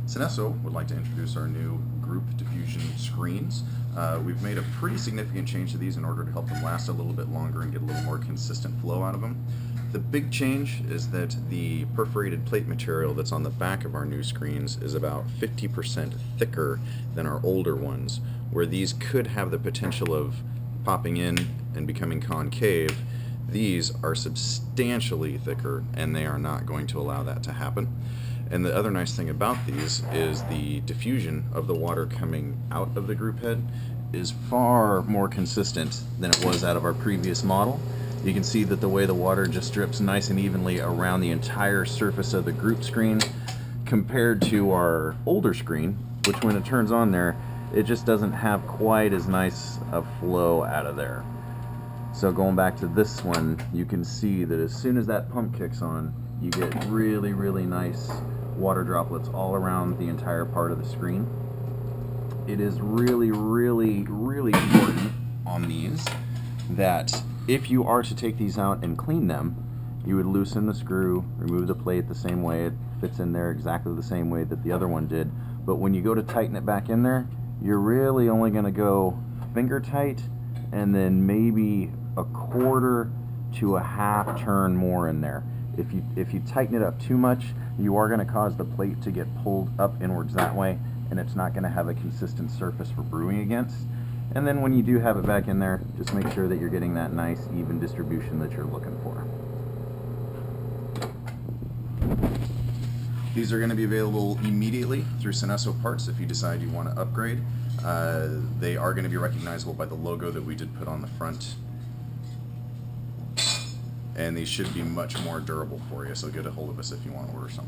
Synesso would like to introduce our new group diffusion screens. We've made a pretty significant change to these in order to help them last a little bit longer and get a little more consistent flow out of them. The big change is that the perforated plate material that's on the back of our new screens is about 50% thicker than our older ones, where these could have the potential of popping in and becoming concave. These are substantially thicker, and they are not going to allow that to happen. And the other nice thing about these is the diffusion of the water coming out of the group head is far more consistent than it was out of our previous model. You can see that the way the water just drips nice and evenly around the entire surface of the group screen compared to our older screen, which when it turns on there, it just doesn't have quite as nice a flow out of there. So going back to this one, you can see that as soon as that pump kicks on, you get really, really nice water droplets all around the entire part of the screen. It is really, really, really important on these that if you are to take these out and clean them, you would loosen the screw, remove the plate the same way, it fits in there exactly the same way that the other one did. But when you go to tighten it back in there, you're really only going to go finger tight and then maybe a quarter to a half turn more in there. If you tighten it up too much, you are going to cause the plate to get pulled up inwards that way, and it's not going to have a consistent surface for brewing against. And then when you do have it back in there, just make sure that you're getting that nice even distribution that you're looking for. These are going to be available immediately through Synesso parts if you decide you want to upgrade. They are going to be recognizable by the logo that we did put on the front. And these should be much more durable for you, so get a hold of us if you want to order some.